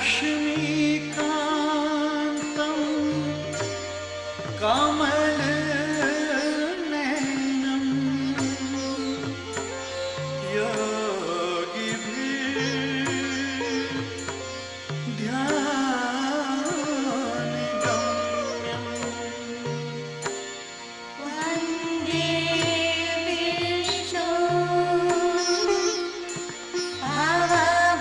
लक्ष्मीकान्तं कमलनयनं योगिभिर्ध्यानगम्यं वन्दे विष्णु भवभयहरं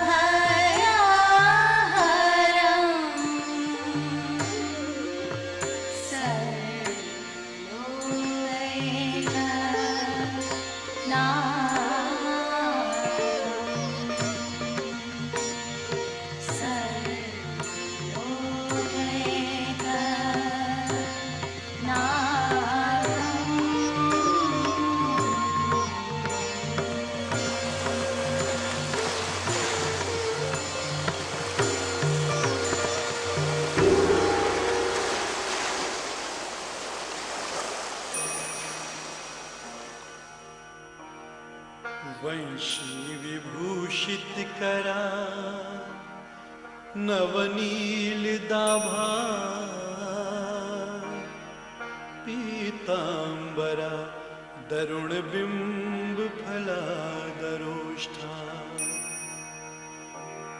वंशी विभूषित करा नवनीलदाभा पीतांबरा दरुणबिंब फलादरोष्ठा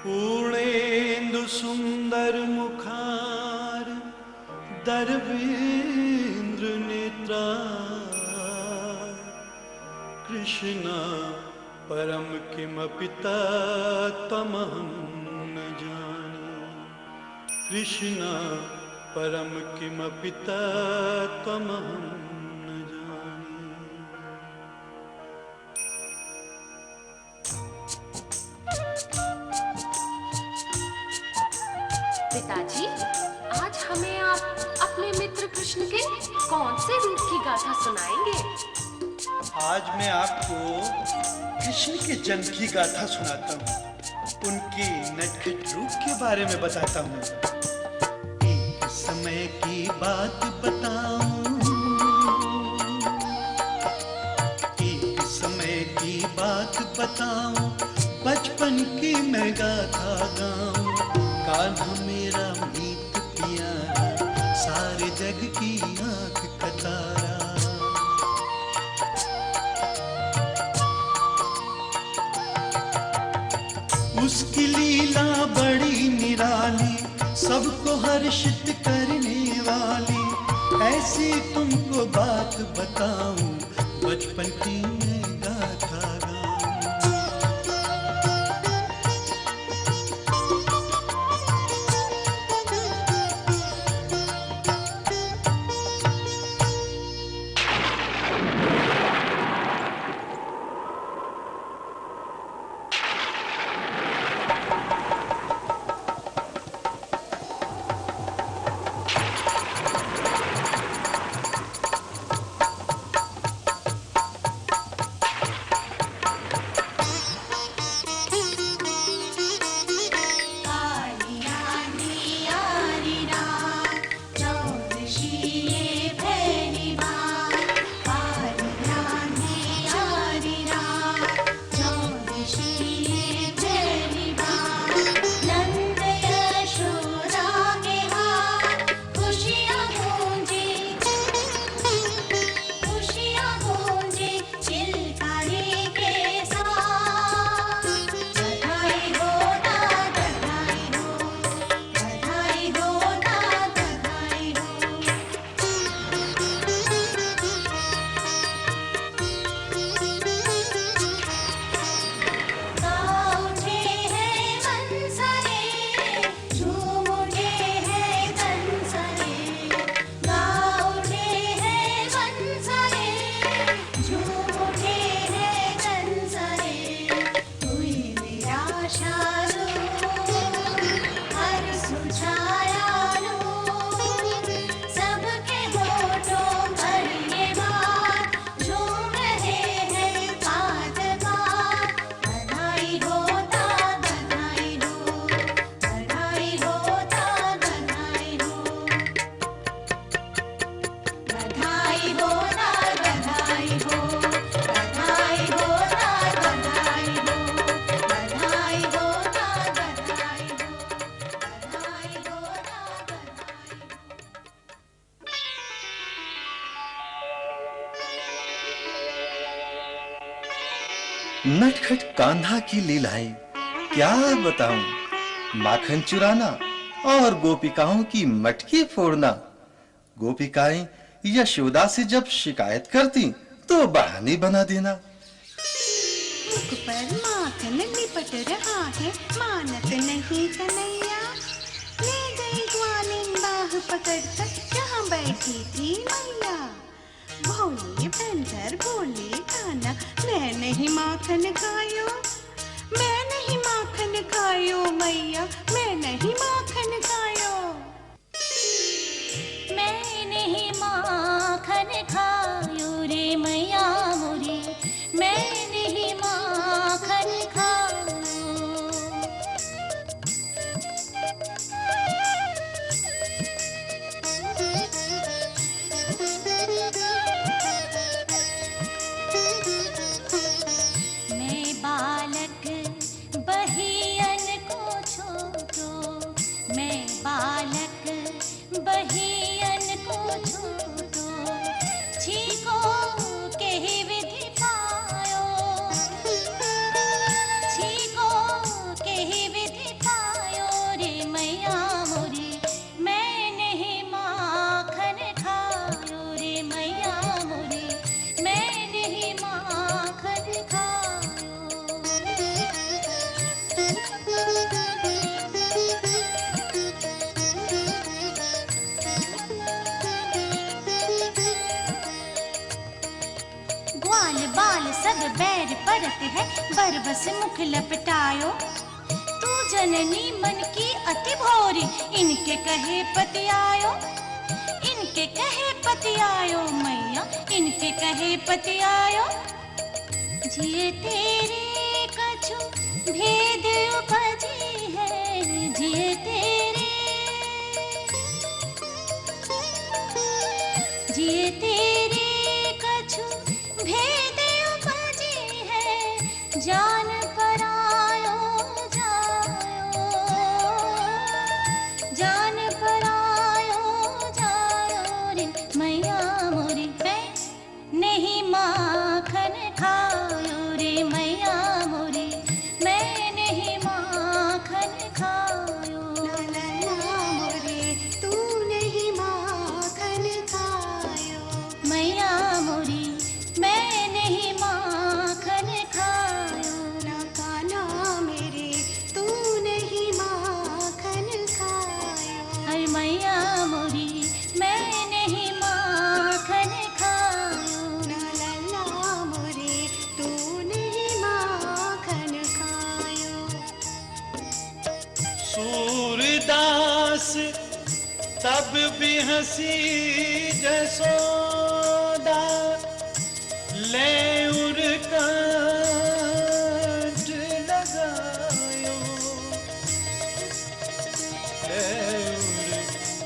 पूर्णेन्दु सुंदर मुखार दर्वेन्द्र नेत्रा कृष्णा परम किमपि तत्त्वमहं न जाने कृष्णा परम किमपि तत्त्वमहं न जाने। पिताजी, आज हमें आप अपने मित्र कृष्ण के कौन से रूप की गाथा सुनाएंगे? आज मैं आपको कृष्ण के जन्म की गाथा सुनाता हूँ, उनके नटखट रूप के बारे में बताता हूँ। एक समय की बात बताऊं, एक समय की बात बताऊं, बचपन की मैं गाथा गाऊं। कान्हा मेरा मीत प्यारा, सारे जग की आंख का तारा। उसकी लीला बड़ी निराली, सबको हर्षित करने वाली। ऐसी तुमको बात बताऊं, बचपन की मैं गाथा गाऊं। नटखट कान्हा की लीलाएं क्या बताऊं। माखन चुराना और गोपिकाओं की मटकी फोड़ना। गोपिकाएं यशोदा से जब शिकायत करती तो बहाने बना देना। मुख पर माखन लिपट रहा है, मानत नहीं कन्हैया। ले गई ग्वालिन बाह पकड़कर, जहाँ बैठी थी मैया। भोले बंदर बोले कान्हा, मैं नहीं माखन खायो, मैं नहीं माखन खायो मैया, मैं नहीं माखन खायो। मैं नहीं माखन खायो रे मैया मोरी, मैं नहीं माखन खायो। मैं बालक बहियन को छोड़ो, मैं बालक बहियन को छोड़ो, छीको के ही विधि पायो, छीको के ही विधि पायो रे मैया मोरी, मैं नहीं माखन खायो रे मैया मोरी, मैं नहीं माखन खायो। ग्वाल बाल सब बैर परत है, बरबस मुख लपटायो। तू जननी मन की अति भोरी, इनके कहे पति आयो, इनके कहे पति आयो मैया, इनके कहे पति आयो। जिए तेरे कछु भेद उपजी है, जिए तेरे, जिए तेरे कछु भेद उपजी है, जान पर आयो जायो, जान पर आयो जायो रे मैया मोरी, मैं नहीं माखन खायो रे मैया मोरी, मैं नहीं माखन खायो। ला ला मोरे, तू नहीं माखन खायो। मैया मोरी, मैं नहीं माखन खायो। ना कान्हा मेरे, तू नहीं माखन खायो। हाय मैया मोरी, मैं नहीं माखन खायो। ना लल्ला मोरे, तू नहीं माखन खायो। सूरदास तब भी हंसी जसोदा, ले उर कांट लगायो, ले उर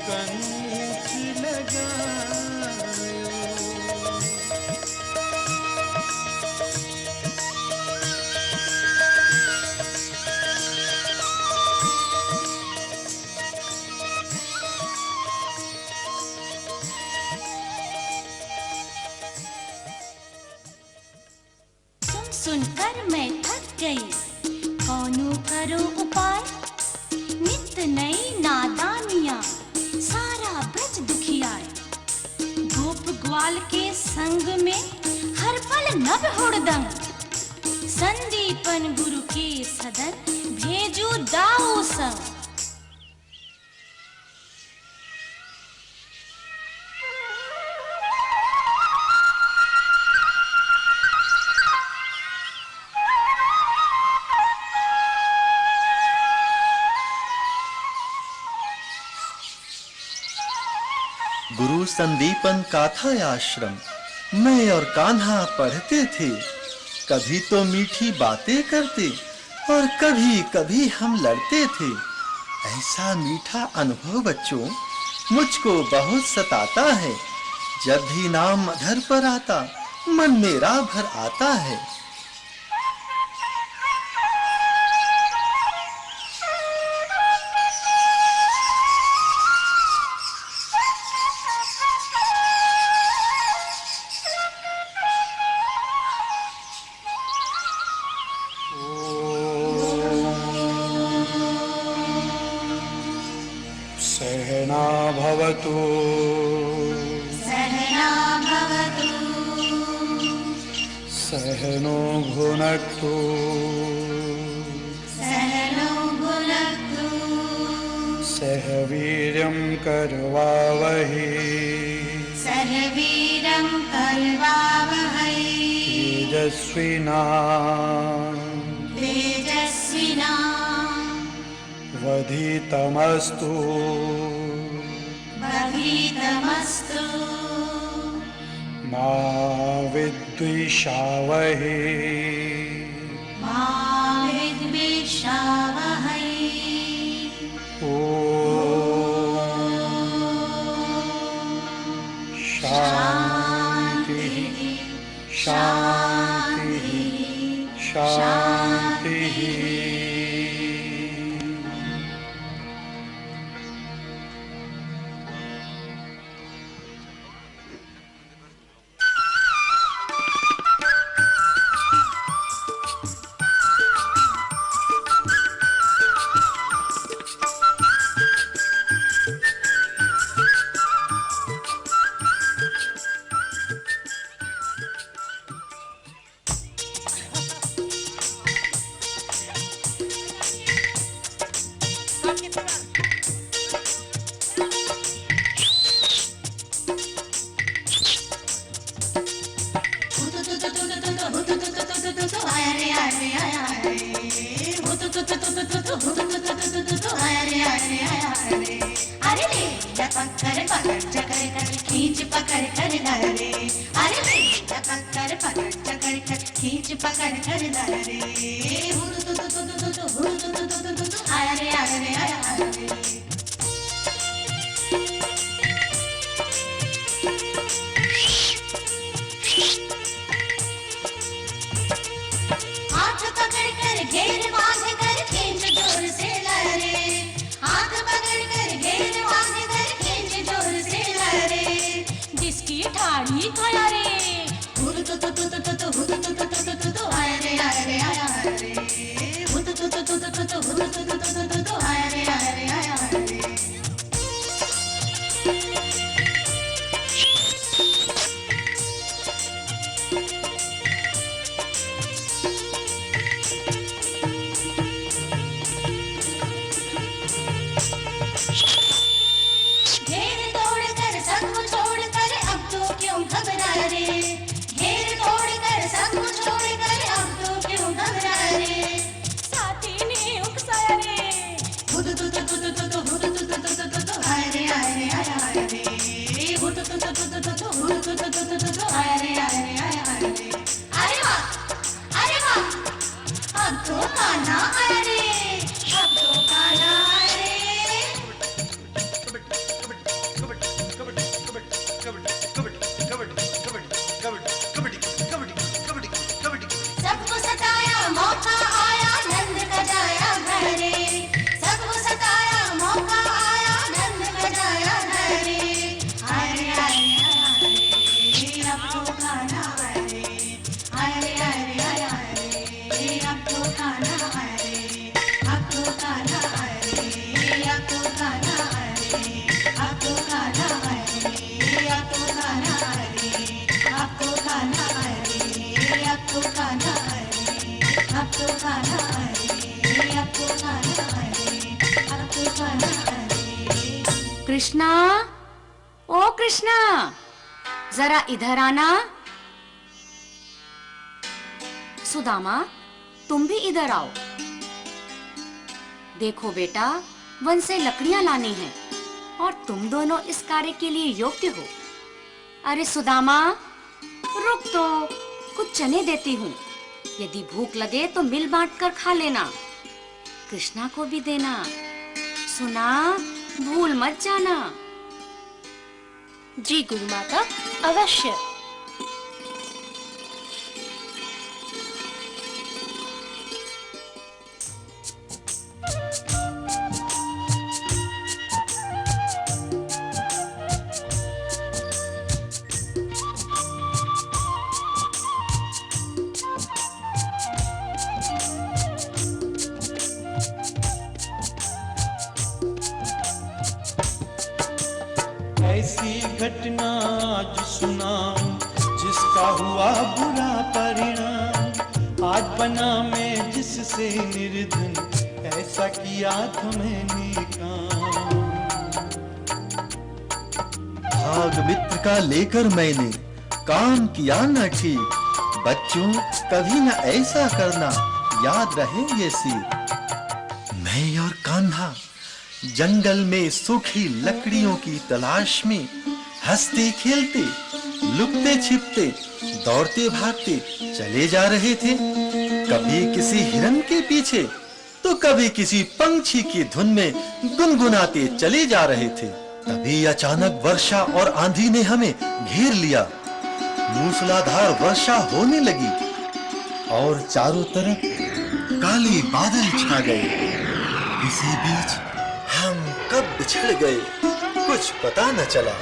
कंठ लगायो। सुन सुनकर मैं थक गई, कौनो करो उपाय। नित नई नादानियां, सारा ब्रज दुखियाए। गोप ग्वाल के संग में हर पल नभ हुड़दंग। संदीपन गुरु के सदन, भेजू दाऊ संग। गुरु संदीपन का था आश्रम, मैं और कान्हा पढ़ते थे। कभी तो मीठी बातें करते और कभी कभी हम लड़ते थे। ऐसा मीठा अनुभव बच्चों मुझको बहुत सताता है। जब भी नाम अधर पर आता, मन मेरा भर आता है। सहनो भुनक्तु सहनो भुनक्तु सह वीर्यं करवावहै सह वीरं करवावहै तेजस्विनां वधितमस्तु मा विद्विषावहै ॐ शान्तिः शान्तिः शान्तिः। अरे ले पकड़ पकड़ चकर कर खींच पकड़ कर रे। अरे ले पकड़ पकड़ चकर कर खींच पकड़ कर रे। आया रे आया रे आया रे। हाथ पकड़ कर घेर बांध कर खींच जोर से लहरे। हाथ पकड़ कर घेर बांध कर खींच जोर से लहरे। जिसकी ठाड़ी खाया रे आया रे आया रे आया रे। आया रे आया रे आया रे। घेर तोड़ कर सब छोड़ कर अब तो क्यों घबरा रे। घेर तोड़ कर सब छोड़ कर अब तो क्यों घबरा रे। साथी ने उकसाया रे आया रे आया रे आया रे। आया रे आया रे आया रे। अरे वाह अब तो गाना आया रे। अब तो गाना आया रे। सबको सताया मौका आया नंद गजाया घरे। सबको सताया मौका आया नंद गजाया घरे। अरे अरे अरे अब तो गाना अरे अरे अरे अरे अब तो गाना अरे अब तो गाना अरे अब तो गाना अरे अब तो गाना अरे अब तो गाना अरे अब तो गाना अरे अब तो गाना अरे अब तो गाना अरे अब तो गाना अरे अब तो गाना अरे। कृष्णा, ओ कृष्णा, जरा इधर आना। सुदामा, तुम भी इधर आओ। देखो बेटा, वन से लकड़ियां लानी हैं और तुम दोनों इस कार्य के लिए योग्य हो। अरे सुदामा, रुक तो, कुछ चने देती हूँ। यदि भूख लगे तो मिल बांट कर खा लेना। कृष्णा को भी देना। सुना, भूल मत जाना। जी गुरु माता, अवश्य। ऐसी घटना आज सुनाऊं जिसका हुआ बुरा परिणाम, आज बना मैं जिससे निर्धन, ऐसा किया था मैंने काम। भाग मित्र का लेकर मैंने काम किया न ठीक, बच्चों कभी न ऐसा करना, याद रहे ये सीख। मैं और कान्हा जंगल में सूखी लकड़ियों की तलाश में हंसते खेलते, लुकते छिपते, दौड़ते भागते चले जा रहे थे। कभी किसी हिरन के पीछे तो कभी किसी पंछी की धुन में गुनगुनाते चले जा रहे थे। तभी अचानक वर्षा और आंधी ने हमें घेर लिया। मूसलाधार वर्षा होने लगी और चारों तरफ काले बादल छा गए। इसी बीच हम कब बिछड़ गए कुछ पता न चला।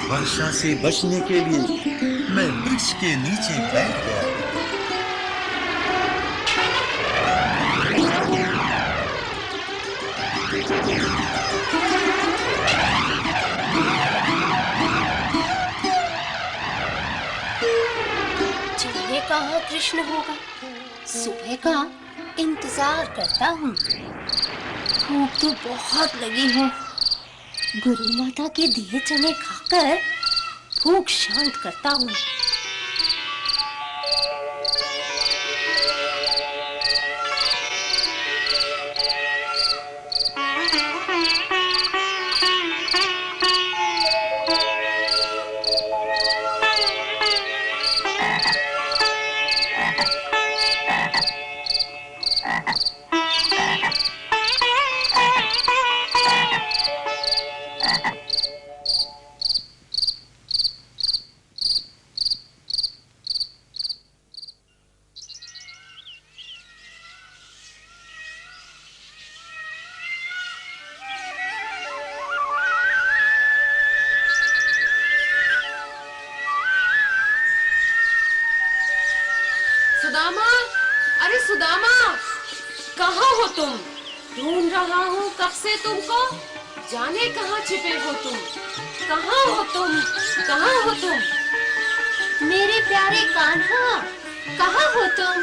वर्षा से बचने के लिए मैं वृक्ष के नीचे बैठ गया। जाने कहाँ कृष्ण होगा, सुबह का इंतजार करता हूँ। भूख तो बहुत लगी है, गुरु माता के दिए चने खाकर भूख शांत करता हूँ। सुदामा, अरे सुदामा, कहाँ हो तुम? ढूंढ रहा हूँ कब से तुमको। जाने कहाँ छिपे हो तुम? कहाँ हो तुम? कहाँ हो तुम? मेरे प्यारे कान्हा, कहाँ हो तुम?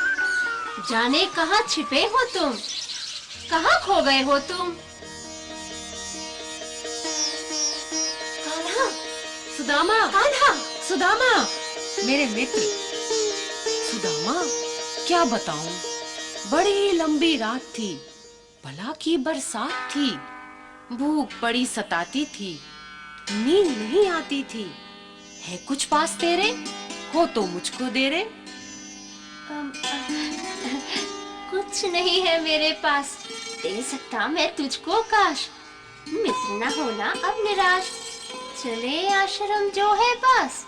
जाने कहाँ छिपे हो तुम? कहाँ खो गए हो तुम? कान्हा, सुदामा, कान्हा, सुदामा, मेरे मित्र। सुदामा, क्या बताऊं, बड़ी लंबी रात थी, भला की बरसात थी, भूख बड़ी सताती थी, नींद नहीं आती थी। है कुछ पास तेरे, हो तो मुझको दे रे। कुछ नहीं है मेरे पास, दे सकता मैं तुझको काश। मित्र न होना अब निराश, चले आश्रम जो है पास।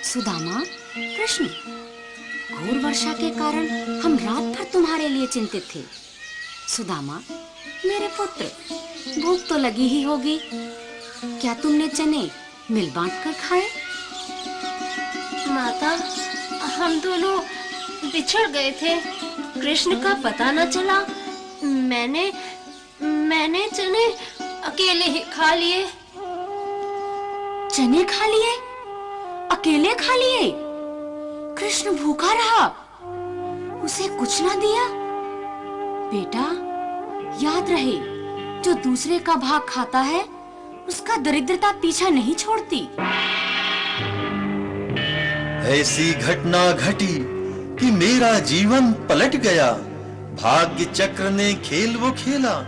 सुदामा, कृष्ण, घोर वर्षा के कारण हम रात भर तुम्हारे लिए चिंतित थे। सुदामा, मेरे पुत्र, भूख तो लगी ही होगी, क्या तुमने चने मिल बांट कर खाए? माता, हम दोनों बिछड़ गए थे, कृष्ण का पता न चला। मैंने चने अकेले ही खा लिए। चने खा लिए? अकेले खा लिए? कृष्ण भूखा रहा, उसे कुछ ना दिया? बेटा, याद रहे, जो दूसरे का भाग खाता है उसका दरिद्रता पीछा नहीं छोड़ती। ऐसी घटना घटी कि मेरा जीवन पलट गया। भाग्य चक्र ने खेल वो खेला,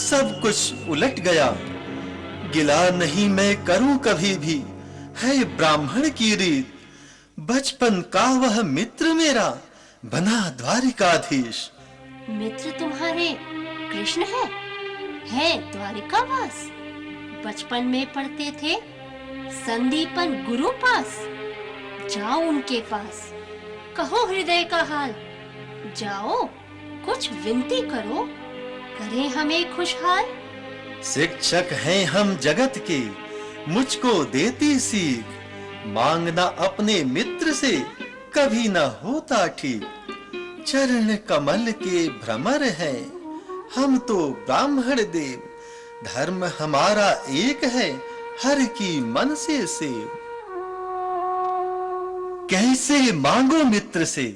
सब कुछ उलट गया। गिला नहीं मैं करूं कभी भी, है ब्राह्मण की रीत। बचपन का वह मित्र मेरा बना द्वारिकाधीश। मित्र तुम्हारे कृष्ण है द्वारिकावास। बचपन में पढ़ते थे संदीपन गुरु पास। जाओ उनके पास, कहो हृदय का हाल। जाओ, कुछ विनती करो, करें हमें खुशहाल। शिक्षक हैं हम जगत के, मुझको देती सीख, मांगना अपने मित्र से कभी न होता ठीक। चरण कमल के भ्रमर हैं हम तो ब्राह्मण देव, धर्म हमारा एक है हर की मन से सेव। कैसे मांगो मित्र से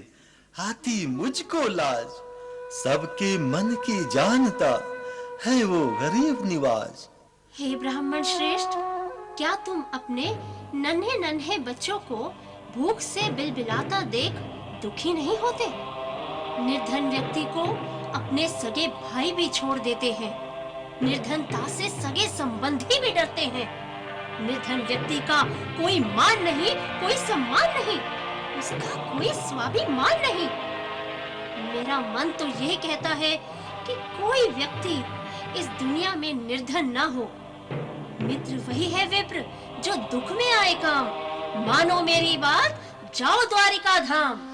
आती मुझको लाज, सबके मन की जानता है वो गरीब निवाज। हे ब्राह्मण श्रेष्ठ, क्या तुम अपने नन्हे नन्हे बच्चों को भूख से बिलबिलाता देख दुखी नहीं होते? निर्धन व्यक्ति को अपने सगे भाई भी छोड़ देते हैं, निर्धनता से सगे संबंधी भी डरते हैं। निर्धन व्यक्ति का कोई मान नहीं, कोई सम्मान नहीं, उसका कोई स्वाभिमान नहीं। मेरा मन तो यह कहता है कि कोई व्यक्ति इस दुनिया में निर्धन ना हो। मित्र वही है विप्र जो दुख में आए काम, मानो मेरी बात, जाओ द्वारिका धाम।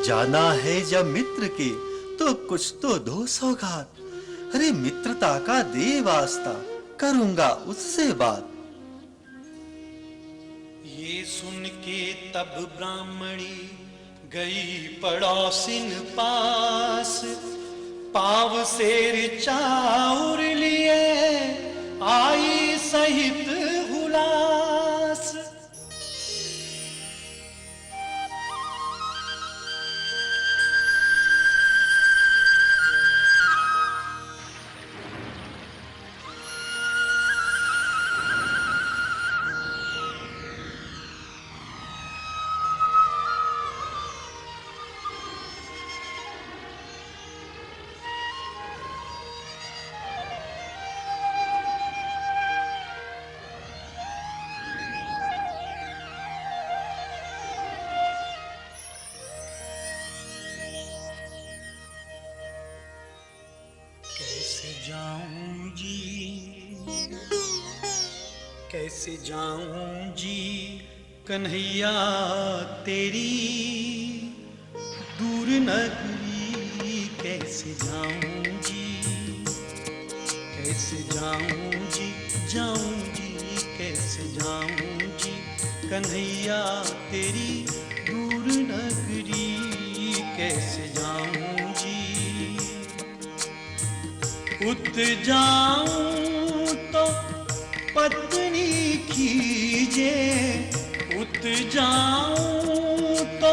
जाना है जब मित्र के तो कुछ तो दो सौगात, अरे मित्रता का दे वास्ता, करूंगा उससे बात। ये सुन के तब ब्राह्मणी गई पड़ोसिन पास, पाव सेर चाउर लिए आई सहित हुलास। कैसे जाऊं जी कन्हैया तेरी दूर नगरी, कैसे जाऊं जी, कैसे जाऊं जी, जाऊं जी, कैसे जाऊं जी कन्हैया तेरी दूर नगरी, कैसे जाऊं जी। उत जाऊं तो पत्नी कीजे, उत जाऊं तो,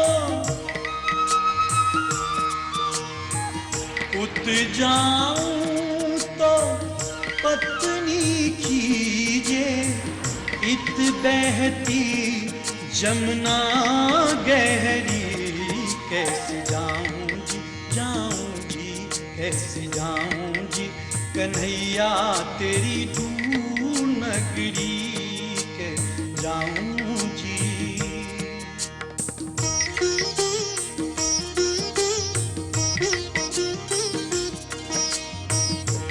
उत जाऊं तो पत्नी कीजे, इत बहती जमुना गहरी, कैसे जाऊं जी, जाऊं जी, कैसे जाऊं जी कन्हैया तेरी दूर नगरी, के जाऊं जी।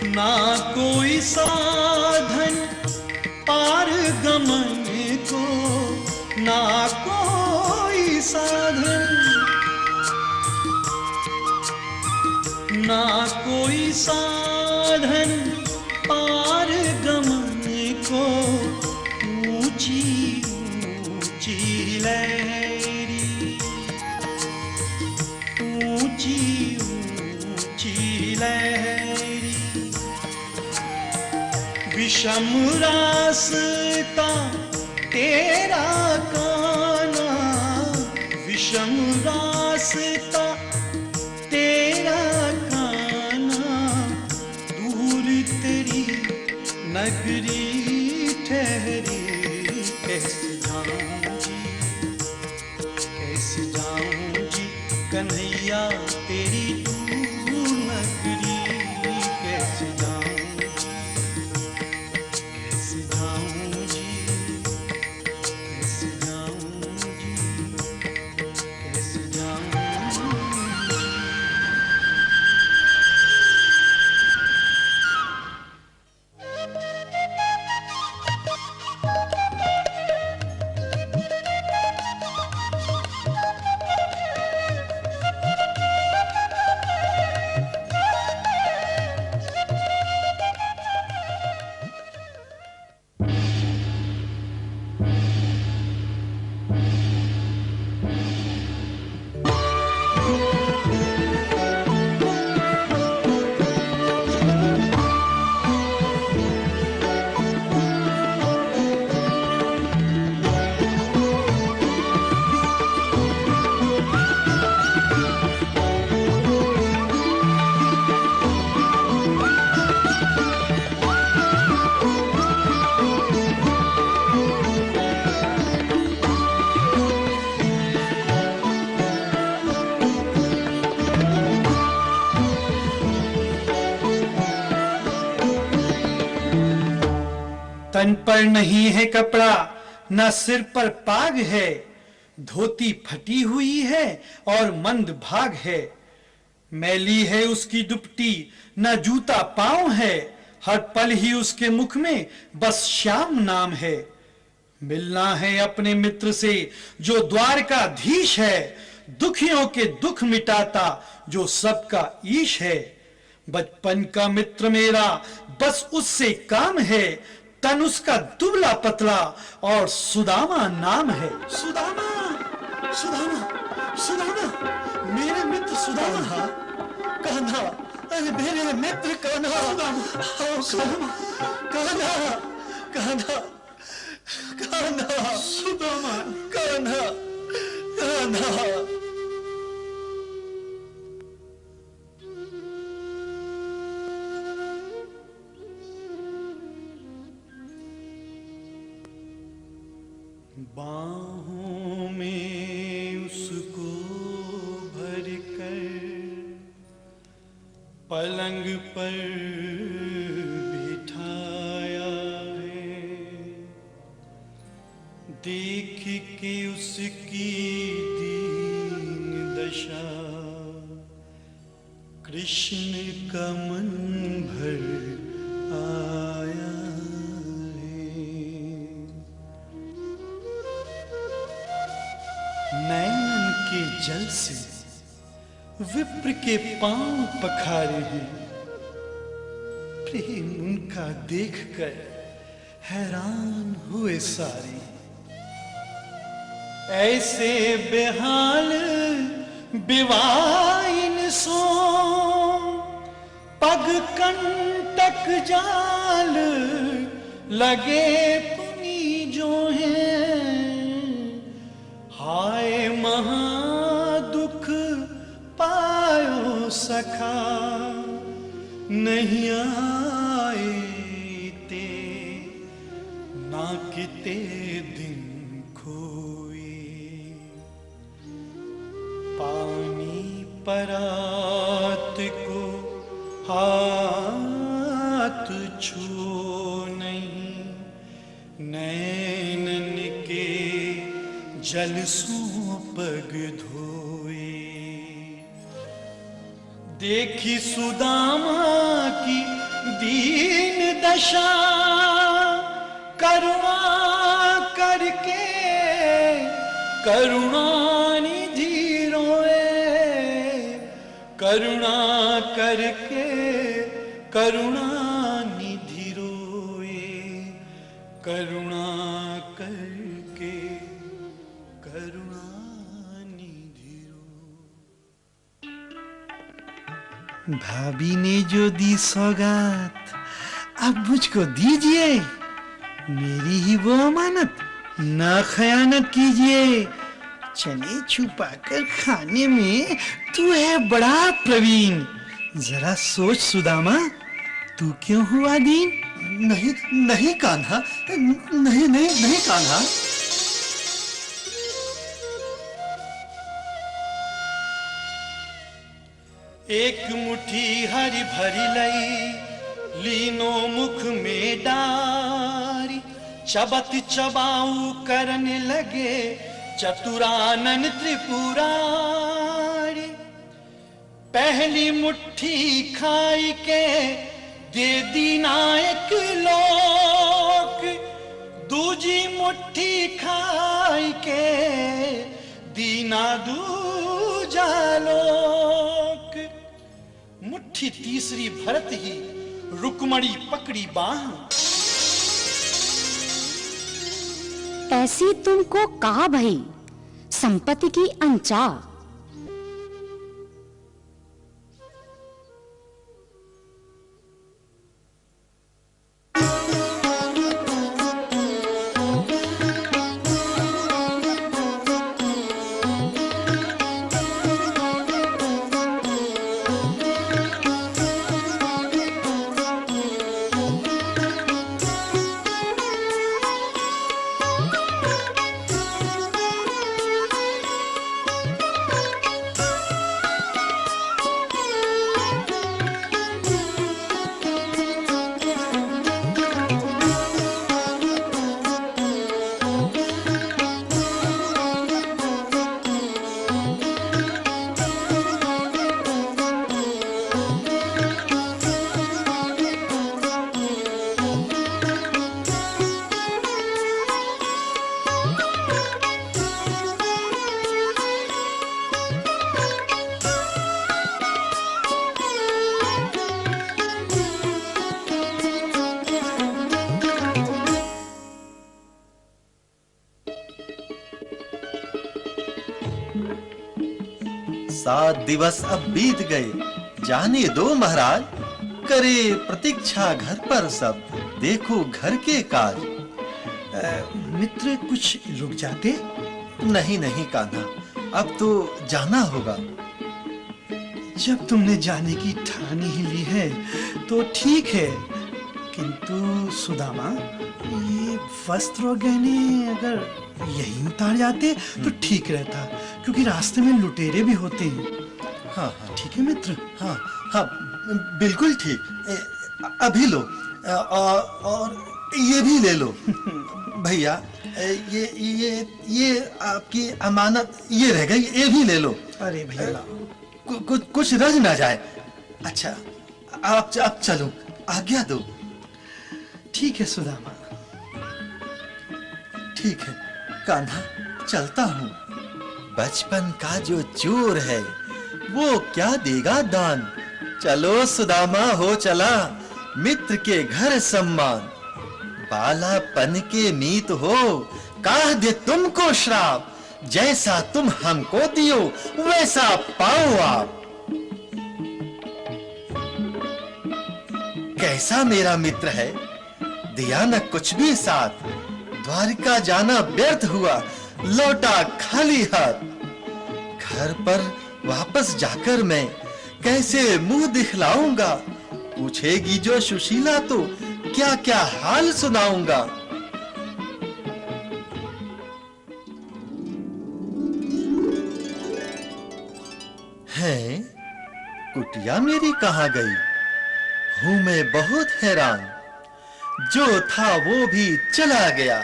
ना कोई साधन पार गमन को, ना कोई साधन, ना कोई साधन पार गमन को, ऊंची ऊंची लहरी, ऊंची ऊंची लहरी, विषम रास्ता तेरा काना, विषम रास्ता तेरा काना, दूर तेरी नगरी ठहरी, कैसे जाऊं जी, कैसे जाऊं जी कन्हैया तेरी दूर नगरी, कैसे जाऊं जी, कैसे जाऊं जी, कैसे जाऊं जी, कैसे जाऊं जी। तन पर नहीं है कपड़ा, न सिर पर पाग है, धोती फटी हुई है और मंद भाग है। मैली है उसकी दुपट्टी, न जूता पांव है, हर पल ही उसके मुख में बस श्याम नाम है। मिलना है अपने मित्र से जो द्वारकाधीश है, दुखियों के दुख मिटाता जो सबका ईश है। बचपन का मित्र मेरा बस उससे काम है, तन उसका दुबला पतला और सुदामा नाम है। सुदामा, सुदामा, सुदामा, मेरे मित्र सुदामा। कान्हा, अरे मेरे मित्र कान्हा। सुदामा, कान्हा, कान्हा, कान्हा, सुदामा, कान्हा, कान्हा। बाहों में उसको भर कर पलंग पर बिठाया है, देख के उसकी दीन दशा कृष्ण का मन भर आया। नैनन के जल से विप्र के पांव पखारे हैं, प्रेम उनका देखकर हैरान हुए सारे। ऐसे बेहाल बिवाइन सो पग कंटक जाल लगे पुनी जो है। हाय महादुख पायो सखा नहीं आए ते, ना किते दिन खोए। पानी परात को हाथ छू नहीं, नैनन के जल सो पग धोए। देखी सुदामा की दीन दशा, करुणा करके करुणा निधि रोए। करुणा करके करुणा निधि रोए। करुणा करके भाभी ने जो दी सौगात अब मुझको दीजिए, मेरी ही वो अमानत, ना खयानत कीजिए। चने छुपाकर खाने में तू है बड़ा प्रवीण। जरा सोच सुदामा, तू क्यों हुआ दीन? नहीं नहीं कान्हा, नहीं नहीं नहीं कान्हा। एक मुट्ठी हरी भरी लई, लीनो मुख में डारी। चबत चबाऊ करने लगे चतुरानन त्रिपुरारी। पहली मुट्ठी खाई के दे दी नायक लोक, दूजी मुट्ठी खाई के दीना दूजा लोक। मुट्ठी तीसरी भरत ही रुक्मणी पकड़ी बाह। ऐसी तुमको कहा भई संपत्ति की अंचा। 7 दिवस अब बीत गए, जाने दो महाराज, करे प्रतीक्षा घर पर सब, देखो घर के काज। मित्र कुछ रुक जाते। नहीं नहीं कान्हा, अब तो जाना होगा। जब तुमने जाने की ठान ही ली है तो ठीक है, किंतु सुदामा, ये वस्त्र और गहने अगर यहीं उतार जाते तो ठीक रहता, क्योंकि रास्ते में लुटेरे भी होते हैं। हाँ हाँ ठीक है मित्र? हाँ हाँ, बिल्कुल ठीक। अभी लो, और ये भी ले लो भैया। ये आपकी अमानत, ये रह गई, ये भी ले लो। अरे भैया, कुछ रह ना जाए। अच्छा, आप चलो, आज्ञा दो। ठीक है सुदामा। ठीक है कान्हा, चलता हूँ। बचपन का जो चोर है वो क्या देगा दान। चलो सुदामा, हो चला, मित्र के घर सम्मान। बालापन के मीत हो, काह दे तुमको श्राप, जैसा तुम हमको दियो वैसा पाओ आप। कैसा मेरा मित्र है, दिया न कुछ भी साथ, द्वारिका जाना व्यर्थ हुआ, लौटा खाली हाथ। घर पर वापस जाकर मैं कैसे मुंह दिखलाऊंगा, पूछेगी जो सुशीला तो क्या क्या हाल सुनाऊंगा। है कुटिया मेरी कहाँ गई, हूं मैं बहुत हैरान, जो था वो भी चला गया,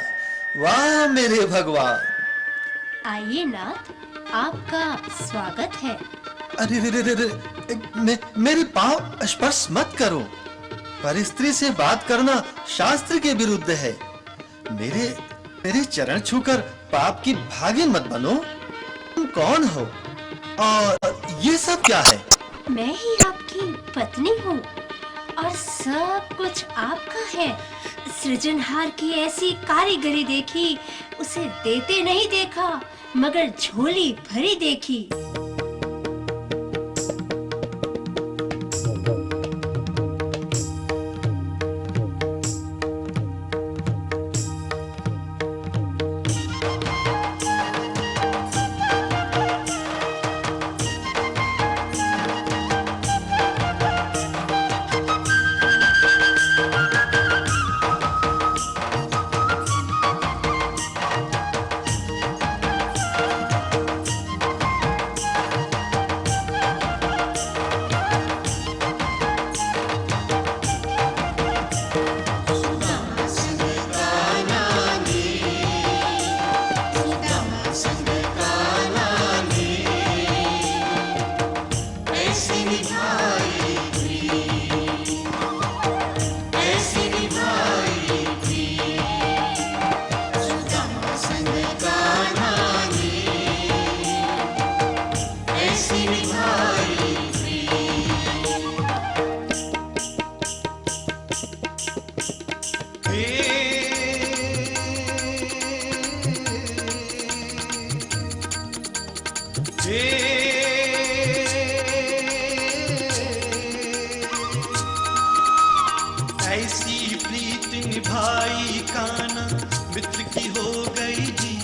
वाह मेरे भगवान। आइए नाथ, आपका स्वागत है। अरे रे रे रे, मेरे पांव स्पर्श मत करो, पर स्त्री से बात करना शास्त्र के विरुद्ध है। मेरे चरण छूकर पाप की भागिन मत बनो। तुम कौन हो और ये सब क्या है? मैं ही आपकी पत्नी हूँ और सब कुछ आपका है। सृजनहार की ऐसी कारीगरी देखी, उसे देते नहीं देखा, मगर झोली भरी देखी। ऐसी प्रीत निभाई कान्हा, मित्र की हो गई जी।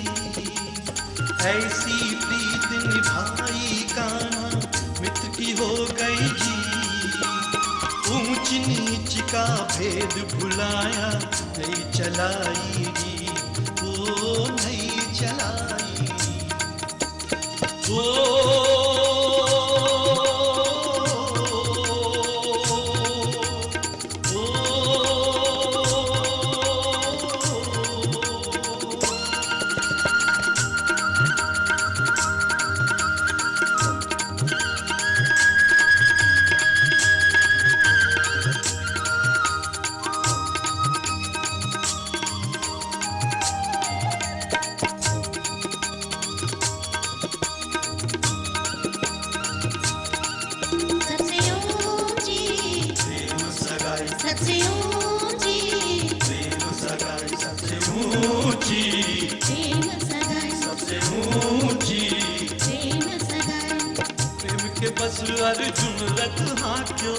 ऐसी प्रीत निभाई कान्हा, मित्र की हो गई जी। ऊंच नीच का भेद भुलाया, नहीं चलाएगी वो, नहीं चलाएगी वो। बस अर्जुन रथ हाक्यो,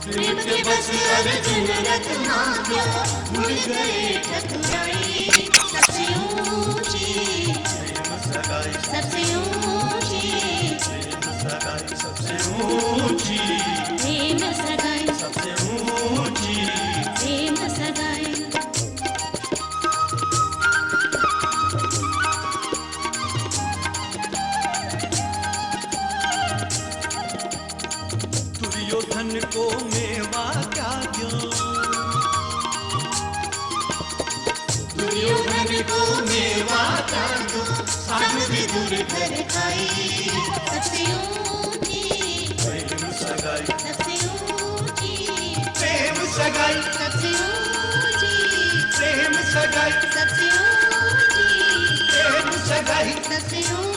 प्रेम के बस अर्जुन रथ हाक्यो, भूल गए ठकुराई सबसे ऊंची, प्रेम सगाई सबसे ऊंची, प्रेम सगाई सबसे ऊंची, प्रेम सगाई, सबसे ऊंची। प्रेम सगाई। दुर्योधन को मेवा क्या क्यों, दुर्योधन को मेवा क्या क्यों, साधु विदुर घर खाई सबसे ऊंची, प्रेम सगाई सबसे ऊंची, प्रेम सगाई सबसे ऊंची, प्रेम सगाई सबसे ऊंची, प्रेम सगाई सबसे ऊंची।